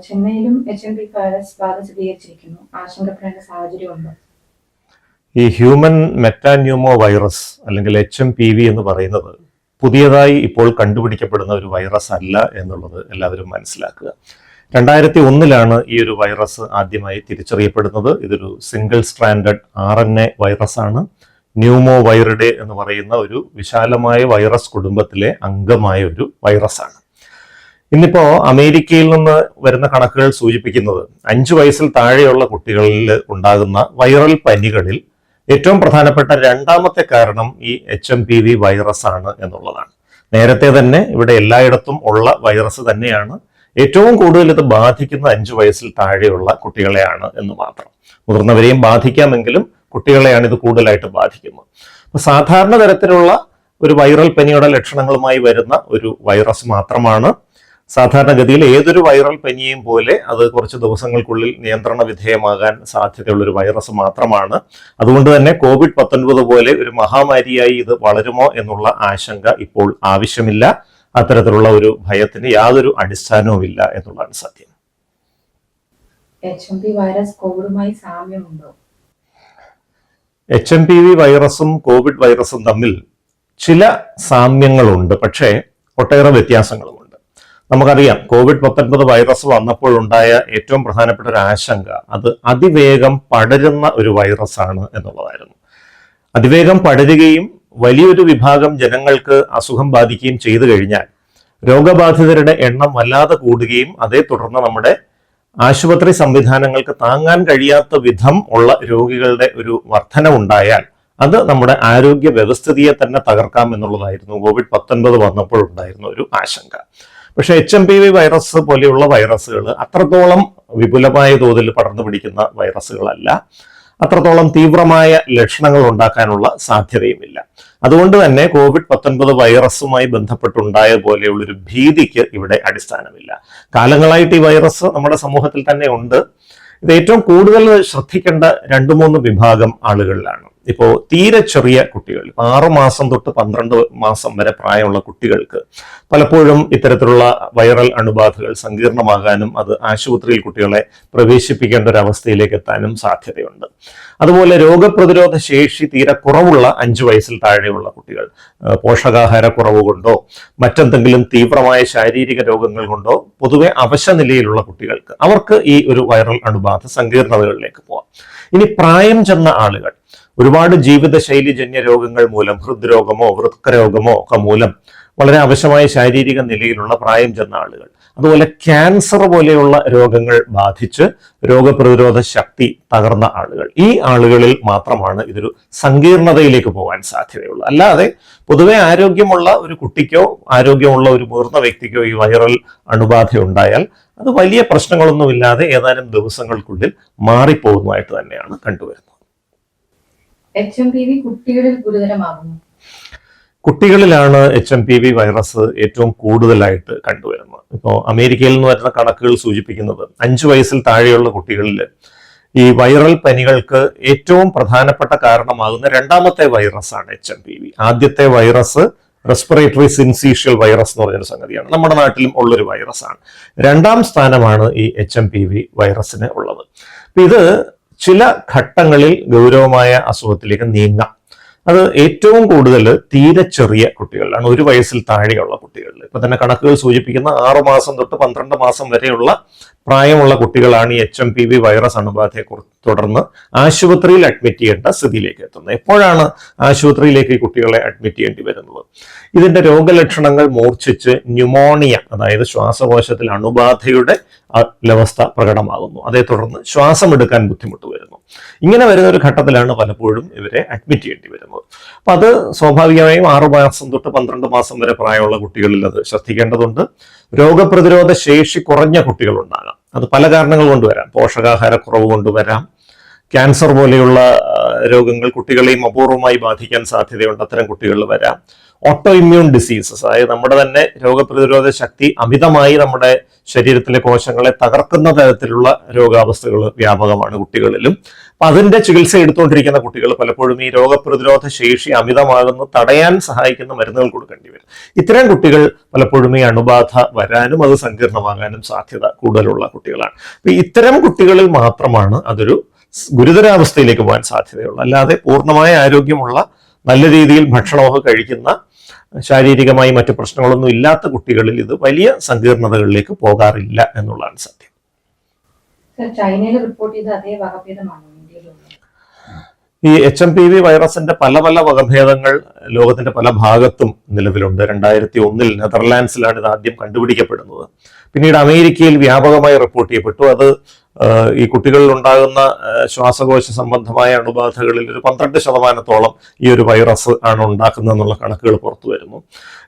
ചെന്നൈയിലും HMP virus ബാധ സ്ഥിരീകരിച്ചിരിക്കുന്നു. ആശങ്കപ്പെടേണ്ട സാഹചര്യമുണ്ടോ? ഈ ഹ്യൂമൻ മെറ്റാന്യൂമോ വൈറസ് അല്ലെങ്കിൽ HMPV എന്ന് പറയുന്നത് പുതിയതായി ഇപ്പോൾ കണ്ടുപിടിക്കപ്പെടുന്ന ഒരു വൈറസ് അല്ല എന്നുള്ളത് എല്ലാവരും മനസ്സിലാക്കുക. 2001 ഈ ഒരു വൈറസ് ആദ്യമായി തിരിച്ചറിയപ്പെടുന്നത്. ഇതൊരു സിംഗിൾ സ്ട്രാൻഡഡ് RNA വൈറസ് ആണ്. ന്യൂമോ വൈറിഡെ എന്ന് പറയുന്ന ഒരു വിശാലമായ വൈറസ് കുടുംബത്തിലെ അംഗമായ ഒരു വൈറസ് ആണ്. ഇന്നിപ്പോ അമേരിക്കയിൽ നിന്ന് വരുന്ന കണക്കുകൾ സൂചിപ്പിക്കുന്നത് 5 വയസ്സിൽ താഴെയുള്ള കുട്ടികളിൽ ഉണ്ടാകുന്ന വൈറൽ പനികളിൽ ഏറ്റവും പ്രധാനപ്പെട്ട രണ്ടാമത്തെ കാരണം ഈ HMPV വൈറസ് ആണ് എന്നുള്ളതാണ്. നേരത്തെ തന്നെ ഇവിടെ എല്ലായിടത്തും ഉള്ള വൈറസ് തന്നെയാണ്. ഏറ്റവും കൂടുതൽ ഇത് ബാധിക്കുന്ന 5 വയസ്സിൽ താഴെയുള്ള കുട്ടികളെയാണ് എന്ന് മാത്രം. മുതിർന്നവരെയും ബാധിക്കാമെങ്കിലും കുട്ടികളെയാണ് ഇത് കൂടുതലായിട്ട് ബാധിക്കുന്നത്. അപ്പൊ സാധാരണ തരത്തിലുള്ള ഒരു വൈറൽ പനിയുടെ ലക്ഷണങ്ങളുമായി വരുന്ന ഒരു വൈറസ് മാത്രമാണ്. സാധാരണഗതിയിൽ ഏതൊരു വൈറൽ പനിയെയും പോലെ അത് കുറച്ച് ദിവസങ്ങൾക്കുള്ളിൽ നിയന്ത്രണ വിധേയമാകാൻ സാധ്യതയുള്ള ഒരു വൈറസ് മാത്രമാണ്. അതുകൊണ്ട് തന്നെ COVID-19 പോലെ ഒരു മഹാമാരിയായി ഇത് വളരുമോ എന്നുള്ള ആശങ്ക ഇപ്പോൾ ആവശ്യമില്ല. അത്തരത്തിലുള്ള ഒരു ഭയത്തിന് യാതൊരു അടിസ്ഥാനവുമില്ല എന്നുള്ളതാണ് സത്യം. HMP വൈറസ് കോവിഡുമായി സാമ്യമുണ്ടോ? HMPV വൈറസും കോവിഡ് വൈറസും തമ്മിൽ ചില സാമ്യങ്ങളുണ്ട്, പക്ഷേ ഒട്ടേറെ വ്യത്യാസങ്ങളുമുണ്ട്. നമുക്കറിയാം, COVID-19 വൈറസ് വന്നപ്പോഴുണ്ടായ ഏറ്റവും പ്രധാനപ്പെട്ട ഒരു ആശങ്ക അത് അതിവേഗം പടരുന്ന ഒരു വൈറസ് ആണ് എന്നുള്ളതായിരുന്നു. അതിവേഗം പടരുകയും വലിയൊരു വിഭാഗം ജനങ്ങൾക്ക് അസുഖം ബാധിക്കുകയും ചെയ്തു കഴിഞ്ഞാൽ രോഗബാധിതരുടെ എണ്ണം വല്ലാതെ കൂടുകയും അതേ തുടർന്ന് നമ്മുടെ ആശുപത്രി സംവിധാനങ്ങൾക്ക് താങ്ങാൻ കഴിയാത്ത വിധം ഉള്ള രോഗികളുടെ ഒരു വർധനവുണ്ടായാൽ അത് നമ്മുടെ ആരോഗ്യ വ്യവസ്ഥിതിയെ തന്നെ തകർക്കാം എന്നുള്ളതായിരുന്നു COVID-19 വന്നപ്പോഴുണ്ടായിരുന്ന ഒരു ആശങ്ക. പക്ഷെ HMPV വൈറസ് പോലെയുള്ള വൈറസുകൾ അത്രത്തോളം വിപുലമായ തോതിൽ പടർന്നു പിടിക്കുന്ന വൈറസുകളല്ല. അത്രത്തോളം തീവ്രമായ ലക്ഷണങ്ങൾ ഉണ്ടാക്കാനുള്ള സാധ്യതയുമില്ല. അതുകൊണ്ട് തന്നെ COVID-19 വൈറസുമായി ബന്ധപ്പെട്ടുണ്ടായ പോലെയുള്ളൊരു ഭീതിക്ക് ഇവിടെ അടിസ്ഥാനമില്ല. കാലങ്ങളായിട്ട് ഈ വൈറസ് നമ്മുടെ സമൂഹത്തിൽ തന്നെ ഉണ്ട്. ഇത് ഏറ്റവും കൂടുതൽ ശ്രദ്ധിക്കേണ്ട 2-3 വിഭാഗം ആളുകളിലാണ്. ഇപ്പോൾ തീരെ ചെറിയ കുട്ടികൾ, 6 മാസം തൊട്ട് 12 മാസം വരെ പ്രായമുള്ള കുട്ടികൾക്ക് പലപ്പോഴും ഇത്തരത്തിലുള്ള വൈറൽ അണുബാധകൾ സങ്കീർണമാകാനും അത് ആശുപത്രിയിൽ കുട്ടികളെ പ്രവേശിപ്പിക്കേണ്ട ഒരു അവസ്ഥയിലേക്ക് എത്താനും സാധ്യതയുണ്ട്. അതുപോലെ രോഗപ്രതിരോധ ശേഷി തീരെ കുറവുള്ള 5 വയസ്സിൽ താഴെയുള്ള കുട്ടികൾ പോഷകാഹാര കുറവ് കൊണ്ടോ മറ്റെന്തെങ്കിലും തീവ്രമായ ശാരീരിക രോഗങ്ങൾ കൊണ്ടോ പൊതുവെ അവശ നിലയിലുള്ള കുട്ടികൾക്ക് അവർക്ക് ഈ ഒരു വൈറൽ അണുബാധ സങ്കീർണതകളിലേക്ക് പോവാം. ഇനി പ്രായം ചെന്ന ആളുകൾ, ഒരുപാട് ജീവിതശൈലിജന്യ രോഗങ്ങൾ മൂലം, ഹൃദ്രോഗമോ വൃക്കരോഗമോ ഒക്കെ മൂലം വളരെ അവശമായ ശാരീരിക നിലയിലുള്ള പ്രായം ചെന്ന ആളുകൾ, അതുപോലെ ക്യാൻസർ പോലെയുള്ള രോഗങ്ങൾ ബാധിച്ച് രോഗപ്രതിരോധ ശക്തി തകർന്ന ആളുകൾ, ഈ ആളുകളിൽ മാത്രമാണ് ഇതൊരു സങ്കീർണതയിലേക്ക് പോകാൻ സാധ്യതയുള്ളൂ. അല്ലാതെ പൊതുവെ ആരോഗ്യമുള്ള ഒരു കുട്ടിക്കോ ആരോഗ്യമുള്ള ഒരു മുതിർന്ന വ്യക്തിക്കോ ഈ വൈറൽ അണുബാധ ഉണ്ടായാൽ അത് വലിയ പ്രശ്നങ്ങളൊന്നുമില്ലാതെ ഏതാനും ദിവസങ്ങൾക്കുള്ളിൽ മാറിപ്പോകുന്നതായിട്ട് തന്നെയാണ് കണ്ടുവരുന്നത്. HMPV കുട്ടികളിൽ ഗുരുതരമാകുന്നു. കുട്ടികളിലാണ് HMPV വൈറസ് ഏറ്റവും കൂടുതലായിട്ട് കണ്ടുവരുന്നത്. ഇപ്പോൾ അമേരിക്കയിൽ നിന്ന് വരുന്ന കണക്കുകൾ സൂചിപ്പിക്കുന്നത് 5 വയസ്സിൽ താഴെയുള്ള കുട്ടികളിൽ ഈ വൈറൽ പനികൾക്ക് ഏറ്റവും പ്രധാനപ്പെട്ട കാരണമാകുന്ന രണ്ടാമത്തെ വൈറസാണ് HMPV. ആദ്യത്തെ വൈറസ് റെസ്പിറേറ്ററി സിൻസീഷ്യൽ വൈറസ് എന്ന് പറഞ്ഞൊരു സംഗതിയാണ്, നമ്മുടെ നാട്ടിലും ഉള്ളൊരു വൈറസാണ്. 2ാം സ്ഥാനമാണ് ഈ HMPV വൈറസിന് ഉള്ളത്. ഇത് ചില ഘട്ടങ്ങളിൽ ഗൗരവമായ അസുഖത്തിലേക്ക് നീങ്ങാം. അത് ഏറ്റവും കൂടുതൽ തീരെ ചെറിയ കുട്ടികളിലാണ്, 1 വയസ്സിൽ താഴെയുള്ള കുട്ടികളിൽ. ഇപ്പൊ തന്നെ കണക്കുകൾ സൂചിപ്പിക്കുന്ന 6 മാസം തൊട്ട് 12 മാസം വരെയുള്ള പ്രായമുള്ള കുട്ടികളാണ് ഈ HMPV വൈറസ് അണുബാധയെ തുടർന്ന് ആശുപത്രിയിൽ അഡ്മിറ്റ് ചെയ്യേണ്ട സ്ഥിതിയിലേക്ക് എത്തുന്നത്. എപ്പോഴാണ് ആശുപത്രിയിലേക്ക് ഈ കുട്ടികളെ അഡ്മിറ്റ് ചെയ്യേണ്ടി വരുന്നത്? ഇതിന്റെ രോഗലക്ഷണങ്ങൾ മൂർച്ഛിച്ച് ന്യൂമോണിയ, അതായത് ശ്വാസകോശത്തിൽ അണുബാധയുടെ അവസ്ഥ പ്രകടമാകുന്നു. അതേ തുടർന്ന് ശ്വാസം എടുക്കാൻ ബുദ്ധിമുട്ട് വരുന്നു. ഇങ്ങനെ വരുന്ന ഒരു ഘട്ടത്തിലാണ് പലപ്പോഴും ഇവരെ അഡ്മിറ്റ് ചെയ്യേണ്ടി വരുന്നത്. അപ്പൊ അത് സ്വാഭാവികമായും 6 മാസം തൊട്ട് 12 മാസം വരെ പ്രായമുള്ള കുട്ടികളിൽ അത് ശ്രദ്ധിക്കേണ്ടതുണ്ട്. രോഗപ്രതിരോധ ശേഷി കുറഞ്ഞ കുട്ടികളുണ്ടാകാം. അത് പല കാരണങ്ങൾ കൊണ്ട് വരാം. പോഷകാഹാര കുറവ് കൊണ്ടുവരാം. ക്യാൻസർ പോലെയുള്ള രോഗങ്ങൾ കുട്ടികളെയും അപൂർവമായി ബാധിക്കാൻ സാധ്യതയുണ്ട്, അത്തരം കുട്ടികളിൽ വരാം. ഓട്ടോ ഇമ്മ്യൂൺ ഡിസീസസ്, അതായത് നമ്മുടെ തന്നെ രോഗപ്രതിരോധ ശക്തി അമിതമായി നമ്മുടെ ശരീരത്തിലെ കോശങ്ങളെ തകർക്കുന്ന തരത്തിലുള്ള രോഗാവസ്ഥകൾ വ്യാപകമാണ് കുട്ടികളിലും. അപ്പൊ അതിന്റെ ചികിത്സ എടുത്തുകൊണ്ടിരിക്കുന്ന കുട്ടികൾ പലപ്പോഴും ഈ രോഗപ്രതിരോധ ശേഷി അമിതമാകുന്ന തടയാൻ സഹായിക്കുന്ന മരുന്നുകൾ കൊടുക്കേണ്ടി വരും. ഇത്തരം കുട്ടികൾ പലപ്പോഴും ഈ അണുബാധ വരാനും അത് സങ്കീർണമാകാനും സാധ്യത കൂടുതലുള്ള കുട്ടികളാണ്. അപ്പൊ ഇത്തരം കുട്ടികളിൽ മാത്രമാണ് അതൊരു ഗുരുതരാവസ്ഥയിലേക്ക് പോകാൻ സാധ്യതയുള്ളൂ. അല്ലാതെ പൂർണ്ണമായ ആരോഗ്യമുള്ള നല്ല രീതിയിൽ ഭക്ഷണമൊക്കെ കഴിക്കുന്ന ശാരീരികമായി മറ്റു പ്രശ്നങ്ങളൊന്നും ഇല്ലാത്ത കുട്ടികളിൽ ഇത് വലിയ സങ്കീർണതകളിലേക്ക് പോകാറില്ല എന്നുള്ളതാണ് സത്യം. ചൈനയിൽ റിപ്പോർട്ട് ചെയ്ത അതേ വകഭേദമാണോ ഇന്ത്യയിലുള്ളത്? ഈ HMPV വൈറസിന്റെ പല പല വകഭേദങ്ങൾ ലോകത്തിന്റെ പല ഭാഗത്തും നിലവിലുണ്ട്. 2001 നെതർലാൻഡ്സിലാണ് ഇത് ആദ്യം കണ്ടുപിടിക്കപ്പെടുന്നത്. പിന്നീട് അമേരിക്കയിൽ വ്യാപകമായി റിപ്പോർട്ട് ചെയ്യപ്പെട്ടു. അത് ഈ കുട്ടികളിൽ ഉണ്ടാകുന്ന ശ്വാസകോശ സംബന്ധമായ അണുബാധകളിൽ ഒരു 12% ഈ ഒരു വൈറസ് ആണ് ഉണ്ടാക്കുന്നതെന്നുള്ള കണക്കുകൾ പുറത്തു വരുന്നു.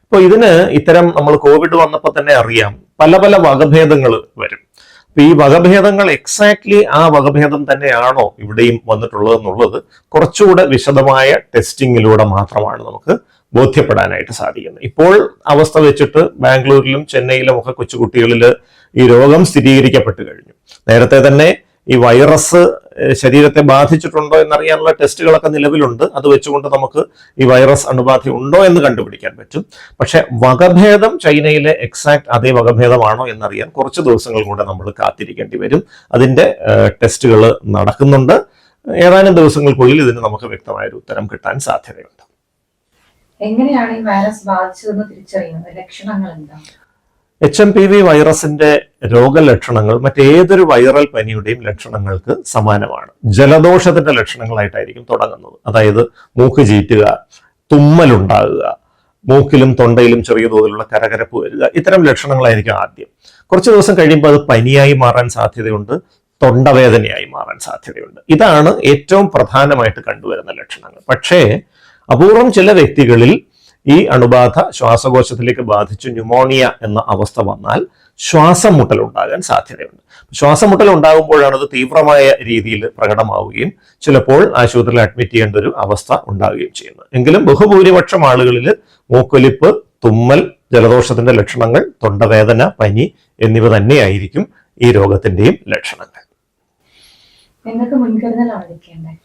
അപ്പോൾ ഇതിന് ഇത്തരം നമ്മൾ കോവിഡ് വന്നപ്പോൾ തന്നെ അറിയാം പല പല വകഭേദങ്ങൾ വരും. അപ്പൊ ഈ വകഭേദങ്ങൾ എക്സാക്ട്ലി ആ വകഭേദം തന്നെയാണോ ഇവിടെയും വന്നിട്ടുള്ളത് എന്നുള്ളത് കുറച്ചുകൂടെ വിശദമായ ടെസ്റ്റിങ്ങിലൂടെ മാത്രമാണ് നമുക്ക് ബോധ്യപ്പെടാനായിട്ട് സാധിക്കുന്നത്. ഇപ്പോൾ അവസ്ഥ വെച്ചിട്ട് ബാംഗ്ലൂരിലും ചെന്നൈയിലും ഒക്കെ കൊച്ചുകുട്ടികളിൽ ഈ രോഗം സ്ഥിരീകരിക്കപ്പെട്ടു കഴിഞ്ഞു. നേരത്തെ തന്നെ ഈ വൈറസ് ശരീരത്തെ ബാധിച്ചിട്ടുണ്ടോ എന്നറിയാനുള്ള ടെസ്റ്റുകളൊക്കെ നിലവിലുണ്ട്. അത് വെച്ചുകൊണ്ട് നമുക്ക് ഈ വൈറസ് അണുബാധ ഉണ്ടോ എന്ന് കണ്ടുപിടിക്കാൻ പറ്റും. പക്ഷെ വകഭേദം ചൈനയിലെ എക്സാക്ട് അതേ വകഭേദമാണോ എന്നറിയാൻ കുറച്ച് ദിവസങ്ങൾ കൂടെ നമ്മൾ കാത്തിരിക്കേണ്ടി വരും. അതിന്റെ ടെസ്റ്റുകൾ നടക്കുന്നുണ്ട്. ഏതാനും ദിവസങ്ങൾക്കുള്ളിൽ ഇതിന് നമുക്ക് വ്യക്തമായൊരു ഉത്തരം കിട്ടാൻ സാധ്യതയുണ്ട്. എങ്ങനെയാണ് ഈ വൈറസ് ബാധിച്ചതെന്ന് തിരിച്ചറിയുന്നത്? ലക്ഷണങ്ങൾ എന്താണ്? HMPV വൈറസിന്റെ രോഗലക്ഷണങ്ങൾ മറ്റേതൊരു വൈറൽ പനിയുടെയും ലക്ഷണങ്ങൾക്ക് സമാനമാണ്. ജലദോഷത്തിന്റെ ലക്ഷണങ്ങളായിട്ടായിരിക്കും തുടങ്ങുന്നത്. അതായത് മൂക്ക് ചീറ്റുക, തുമ്മലുണ്ടാകുക, മൂക്കിലും തൊണ്ടയിലും ചെറിയ തോതിലുള്ള കരകരപ്പ് വരിക, ഇത്തരം ലക്ഷണങ്ങളായിരിക്കും ആദ്യം. കുറച്ച് ദിവസം കഴിയുമ്പോൾ അത് പനിയായി മാറാൻ സാധ്യതയുണ്ട്, തൊണ്ടവേദനയായി മാറാൻ സാധ്യതയുണ്ട്. ഇതാണ് ഏറ്റവും പ്രധാനമായിട്ട് കണ്ടുവരുന്ന ലക്ഷണങ്ങൾ. പക്ഷേ അപൂർവം ചില വ്യക്തികളിൽ ഈ അണുബാധ ശ്വാസകോശത്തിലേക്ക് ബാധിച്ച് ന്യൂമോണിയ എന്ന അവസ്ഥ വന്നാൽ ശ്വാസം മുട്ടൽ ഉണ്ടാകാൻ സാധ്യതയുണ്ട്. ശ്വാസം മുട്ടൽ ഉണ്ടാകുമ്പോഴാണ് അത് തീവ്രമായ രീതിയിൽ പ്രകടമാവുകയും ചിലപ്പോൾ ആശുപത്രിയിൽ അഡ്മിറ്റ് ചെയ്യേണ്ട ഒരു അവസ്ഥ ഉണ്ടാവുകയും ചെയ്യുന്നത്. എങ്കിലും ബഹുഭൂരിപക്ഷം ആളുകളിൽ മൂക്കൊലിപ്പ്, തുമ്മൽ, ജലദോഷത്തിന്റെ ലക്ഷണങ്ങൾ, തൊണ്ടവേദന, പനി എന്നിവ തന്നെയായിരിക്കും ഈ രോഗത്തിന്റെയും ലക്ഷണങ്ങൾ. എന്തൊക്കെ മുൻകരുതലാണ് എടുക്കേണ്ടത്?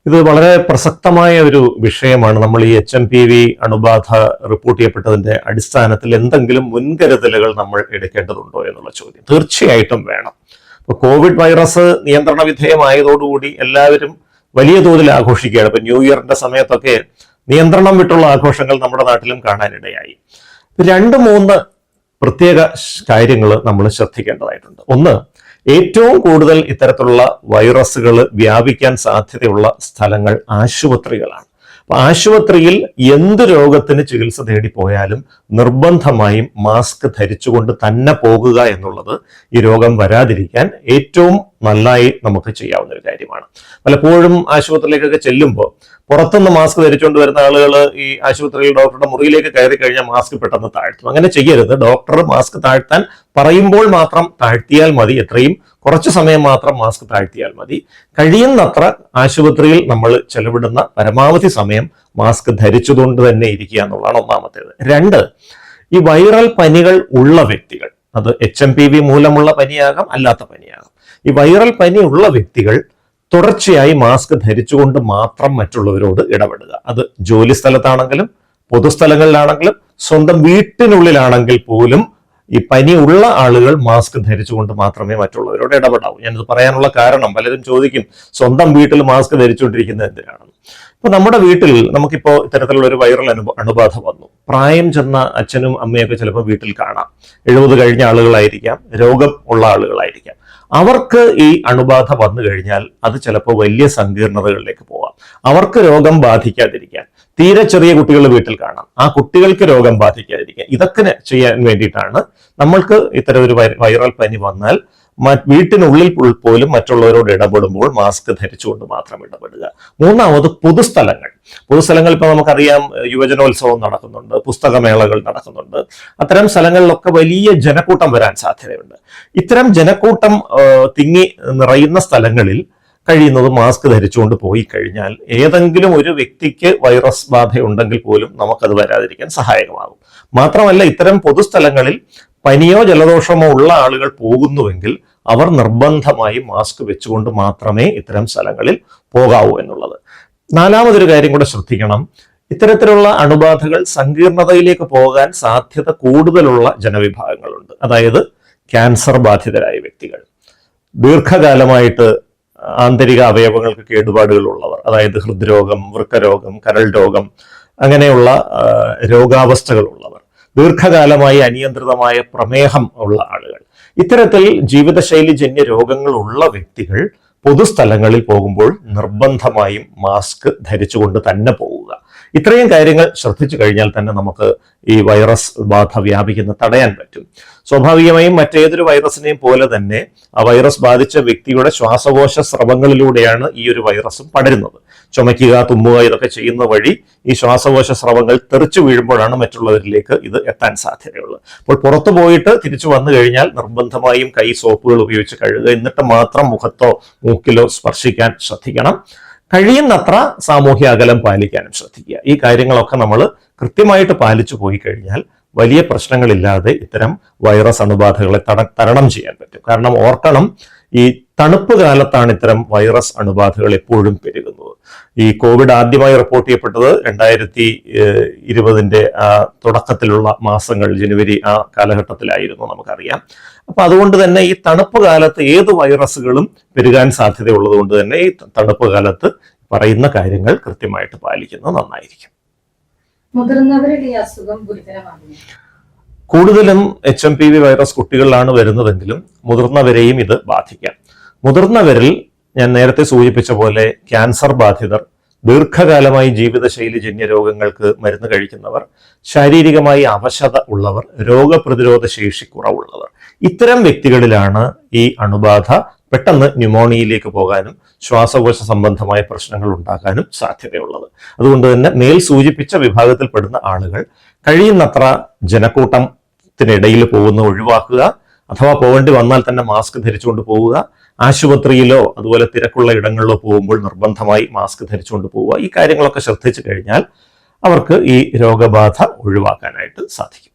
ഇത് വളരെ പ്രസക്തമായ ഒരു വിഷയമാണ്. നമ്മൾ ഈ HMPV അണുബാധ റിപ്പോർട്ട് ചെയ്യപ്പെട്ടതിന്റെ അടിസ്ഥാനത്തിൽ എന്തെങ്കിലും മുൻകരുതലുകൾ നമ്മൾ എടുക്കേണ്ടതുണ്ടോ എന്നുള്ള ചോദ്യം തീർച്ചയായിട്ടും വേണം. ഇപ്പൊ കോവിഡ് വൈറസ് നിയന്ത്രണ വിധേയമായതോടുകൂടി എല്ലാവരും വലിയ തോതിൽ ആഘോഷിക്കുകയാണ്. ഇപ്പൊ ന്യൂ ഇയറിന്റെ സമയത്തൊക്കെ നിയന്ത്രണം വിട്ടുള്ള ആഘോഷങ്ങൾ നമ്മുടെ നാട്ടിലും കാണാനിടയായി. 2-3 പ്രത്യേക കാര്യങ്ങൾ നമ്മൾ ശ്രദ്ധിക്കേണ്ടതായിട്ടുണ്ട്. ഒന്ന്, ഏറ്റവും കൂടുതൽ ഇത്തരത്തിലുള്ള വൈറസുകൾ വ്യാപിക്കാൻ സാധ്യതയുള്ള സ്ഥലങ്ങൾ ആശുപത്രികളാണ്. അപ്പൊ ആശുപത്രിയിൽ എന്ത് രോഗത്തിന് ചികിത്സ തേടി പോയാലും നിർബന്ധമായും മാസ്ക് ധരിച്ചുകൊണ്ട് തന്നെ പോകുക എന്നുള്ളത് ഈ രോഗം വരാതിരിക്കാൻ ഏറ്റവും നന്നായി നമുക്ക് ചെയ്യാവുന്ന ഒരു കാര്യമാണ്. പലപ്പോഴും ആശുപത്രിയിലേക്കൊക്കെ ചെല്ലുമ്പോൾ പുറത്തുനിന്ന് മാസ്ക് ധരിച്ചുകൊണ്ട് വരുന്ന ആളുകൾ ഈ ആശുപത്രിയിൽ ഡോക്ടറുടെ മുറിയിലേക്ക് കയറി കഴിഞ്ഞാൽ മാസ്ക് പെട്ടെന്ന് താഴ്ത്തും. അങ്ങനെ ചെയ്യരുത്. ഡോക്ടർ മാസ്ക് താഴ്ത്താൻ പറയുമ്പോൾ മാത്രം താഴ്ത്തിയാൽ മതി. എത്രയും കുറച്ചു സമയം മാത്രം മാസ്ക് താഴ്ത്തിയാൽ മതി. കഴിയുന്നത്ര ആശുപത്രിയിൽ നമ്മൾ ചെലവിടുന്ന പരമാവധി സമയം മാസ്ക് ധരിച്ചുകൊണ്ട് തന്നെ ഇരിക്കുക എന്നുള്ളതാണ് ഒന്നാമത്തേത്. 2, ഈ വൈറൽ പനികൾ ഉള്ള വ്യക്തികൾ, അത് HMPV മൂലമുള്ള പനിയാകാം, അല്ലാത്ത പനിയാകാം. ഈ വൈറൽ പനി ഉള്ള വ്യക്തികൾ തുടർച്ചയായി മാസ്ക് ധരിച്ചുകൊണ്ട് മാത്രം മറ്റുള്ളവരോട് ഇടപെടുക. അത് ജോലി സ്ഥലത്താണെങ്കിലും പൊതുസ്ഥലങ്ങളിലാണെങ്കിലും സ്വന്തം വീട്ടിനുള്ളിലാണെങ്കിൽ പോലും ഈ പനി ഉള്ള ആളുകൾ മാസ്ക് ധരിച്ചുകൊണ്ട് മാത്രമേ മറ്റുള്ളവരോട് ഇടപെടാവൂ. ഞാനിത് പറയാനുള്ള കാരണം, പലരും ചോദിക്കും സ്വന്തം വീട്ടിൽ മാസ്ക് ധരിച്ചുകൊണ്ടിരിക്കുന്നത് എന്തിനാണെന്ന്. ഇപ്പൊ നമ്മുടെ വീട്ടിൽ നമുക്കിപ്പോ ഇത്തരത്തിലുള്ള ഒരു വൈറൽ അണുബാധ വന്നു. പ്രായം ചെന്ന അച്ഛനും അമ്മയൊക്കെ ചിലപ്പോൾ വീട്ടിൽ കാണാം. 70 കഴിഞ്ഞ ആളുകളായിരിക്കാം, രോഗം ഉള്ള ആളുകളായിരിക്കാം. അവർക്ക് ഈ അണുബാധ വന്നു കഴിഞ്ഞാൽ അത് ചിലപ്പോൾ വലിയ സങ്കീർണതകളിലേക്ക് പോവാം. അവർക്ക് രോഗം ബാധിക്കാതിരിക്കാൻ തീരെ ചെറിയ കുട്ടികൾ വീട്ടിൽ കാണാം. ആ കുട്ടികൾക്ക് രോഗം ബാധിക്കാതിരിക്കാൻ ഇതൊക്കെ ചെയ്യാൻ വേണ്ടിയിട്ടാണ് നമ്മൾക്ക് ഇത്തരം ഒരു വൈറൽ പനി വന്നാൽ വീട്ടിനുള്ളിൽ പോലും മറ്റുള്ളവരോട് ഇടപെടുമ്പോൾ മാസ്ക് ധരിച്ചുകൊണ്ട് മാത്രം ഇടപെടുക. 3, പൊതുസ്ഥലങ്ങൾ ഇപ്പൊ നമുക്കറിയാം, യുവജനോത്സവം നടക്കുന്നുണ്ട്, പുസ്തകമേളകൾ നടക്കുന്നുണ്ട്. അത്തരം സ്ഥലങ്ങളിലൊക്കെ വലിയ ജനക്കൂട്ടം വരാൻ സാധ്യതയുണ്ട്. ഇത്തരം ജനക്കൂട്ടം തിങ്ങി നിറയുന്ന സ്ഥലങ്ങളിൽ കഴിയുന്നത് മാസ്ക് ധരിച്ചുകൊണ്ട് പോയി കഴിഞ്ഞാൽ ഏതെങ്കിലും ഒരു വ്യക്തിക്ക് വൈറസ് ബാധയുണ്ടെങ്കിൽ പോലും നമുക്കത് വരാതിരിക്കാൻ സഹായകമാകും. മാത്രമല്ല, ഇത്തരം പൊതുസ്ഥലങ്ങളിൽ പനിയോ ജലദോഷമോ ഉള്ള ആളുകൾ പോകുന്നുവെങ്കിൽ അവർ നിർബന്ധമായും മാസ്ക് വെച്ചുകൊണ്ട് മാത്രമേ ഇത്തരം സ്ഥലങ്ങളിൽ പോകാവൂ എന്നുള്ളത്. നാലാമതൊരു കാര്യം കൂടെ ശ്രദ്ധിക്കണം. ഇത്തരത്തിലുള്ള അണുബാധകൾ സങ്കീർണതയിലേക്ക് പോകാൻ സാധ്യത കൂടുതലുള്ള ജനവിഭാഗങ്ങളുണ്ട്. അതായത് ക്യാൻസർ ബാധിതരായ വ്യക്തികൾ, ദീർഘകാലമായിട്ട് ആന്തരിക അവയവങ്ങൾക്ക് കേടുപാടുകൾ ഉള്ളവർ, അതായത് ഹൃദ്രോഗം, വൃക്കരോഗം, കരൾ രോഗം, അങ്ങനെയുള്ള രോഗാവസ്ഥകൾ ഉള്ളവർ, ദീർഘകാലമായി അനിയന്ത്രിതമായ പ്രമേഹം ഉള്ള ആളുകൾ, ഇത്തരത്തിൽ ജീവിതശൈലിജന്യ രോഗങ്ങളുള്ള വ്യക്തികൾ പൊതുസ്ഥലങ്ങളിൽ പോകുമ്പോൾ നിർബന്ധമായും മാസ്ക് ധരിച്ചുകൊണ്ട് തന്നെ പോവുക. ഇത്രയും കാര്യങ്ങൾ ശ്രദ്ധിച്ചു കഴിഞ്ഞാൽ തന്നെ നമുക്ക് ഈ വൈറസ് ബാധ വ്യാപിക്കുന്നത് തടയാൻ പറ്റും. സ്വാഭാവികമായും മറ്റേതൊരു വൈറസിനെയും പോലെ തന്നെ ആ വൈറസ് ബാധിച്ച വ്യക്തിയുടെ ശ്വാസകോശ സ്രവങ്ങളിലൂടെയാണ് ഈ ഒരു വൈറസും പടരുന്നത്. ചുമയ്ക്കുക, തുമ്മുക ഇതൊക്കെ ചെയ്യുന്ന വഴി ഈ ശ്വാസകോശ സ്രവങ്ങൾ തെറിച്ചു വീഴുമ്പോഴാണ് മറ്റുള്ളവരിലേക്ക് ഇത് എത്താൻ സാധ്യതയുള്ളത്. അപ്പോൾ പുറത്തു പോയിട്ട് തിരിച്ചു വന്നു കഴിഞ്ഞാൽ നിർബന്ധമായും കൈ സോപ്പുകൾ ഉപയോഗിച്ച് കഴുകുക, എന്നിട്ട് മാത്രം മുഖത്തോ മൂക്കിലോ സ്പർശിക്കാൻ ശ്രദ്ധിക്കണം. കഴിയുന്നത്ര സാമൂഹ്യ അകലം പാലിക്കാനും ശ്രദ്ധിക്കുക. ഈ കാര്യങ്ങളൊക്കെ നമ്മൾ കൃത്യമായിട്ട് പാലിച്ചു പോയി കഴിഞ്ഞാൽ വലിയ പ്രശ്നങ്ങളില്ലാതെ ഇത്തരം വൈറസ് അണുബാധകളെ തരണം ചെയ്യാൻ പറ്റും. കാരണം ഓർക്കണം, ഈ തണുപ്പ് കാലത്താണ് ഇത്തരം വൈറസ് അണുബാധകൾ എപ്പോഴും പെരുകുന്നത്. ഈ കോവിഡ് ആദ്യമായി റിപ്പോർട്ട് ചെയ്യപ്പെട്ടത് 2020 തുടക്കത്തിലുള്ള മാസങ്ങൾ, ജനുവരി ആ കാലഘട്ടത്തിലായിരുന്നു, നമുക്കറിയാം. അപ്പൊ അതുകൊണ്ട് തന്നെ ഈ തണുപ്പ് കാലത്ത് ഏത് വൈറസുകളും പെരുകാൻ സാധ്യതയുള്ളത് കൊണ്ട് തന്നെ ഈ തണുപ്പ് കാലത്ത് പറയുന്ന കാര്യങ്ങൾ കൃത്യമായിട്ട് പാലിക്കുന്നത് നന്നായിരിക്കും. മുതിർന്നവരിൽ ഈ അസുഖം ഗുരുതരമാണ്. കൂടുതലും HMPV വൈറസ് കുട്ടികളിലാണ് വരുന്നതെങ്കിലും മുതിർന്നവരെയും ഇത് ബാധിക്കാം. മുതിർന്നവരിൽ ഞാൻ നേരത്തെ സൂചിപ്പിച്ച പോലെ ക്യാൻസർ ബാധിതർ, ദീർഘകാലമായി ജീവിതശൈലിജന്യ രോഗങ്ങൾക്ക് മരുന്ന് കഴിക്കുന്നവർ, ശാരീരികമായി അവശത ഉള്ളവർ, രോഗപ്രതിരോധ ശേഷി കുറവുള്ളവർ, ഇത്തരം വ്യക്തികളിലാണ് ഈ അണുബാധ പെട്ടെന്ന് ന്യൂമോണിയയിലേക്ക് പോകാനും ശ്വാസകോശ സംബന്ധമായ പ്രശ്നങ്ങൾ ഉണ്ടാക്കാനും സാധ്യതയുള്ളത്. അതുകൊണ്ട് തന്നെ മേൽ സൂചിപ്പിച്ച വിഭാഗത്തിൽപ്പെടുന്ന ആളുകൾ കഴിയുന്നത്ര ജനക്കൂട്ടത്തിനിടയിൽ പോകുന്ന ഒഴിവാക്കുക, അഥവാ പോകേണ്ടി വന്നാൽ തന്നെ മാസ്ക് ധരിച്ചുകൊണ്ട് പോവുക. ആശുപത്രിയിലോ അതുപോലെ തിരക്കുള്ള ഇടങ്ങളിലോ പോകുമ്പോൾ നിർബന്ധമായി മാസ്ക് ധരിച്ചുകൊണ്ട് പോവുക. ഈ കാര്യങ്ങളൊക്കെ ശ്രദ്ധിച്ചു കഴിഞ്ഞാൽ അവർക്ക് ഈ രോഗബാധ ഒഴിവാക്കാനായിട്ട് സാധിക്കും.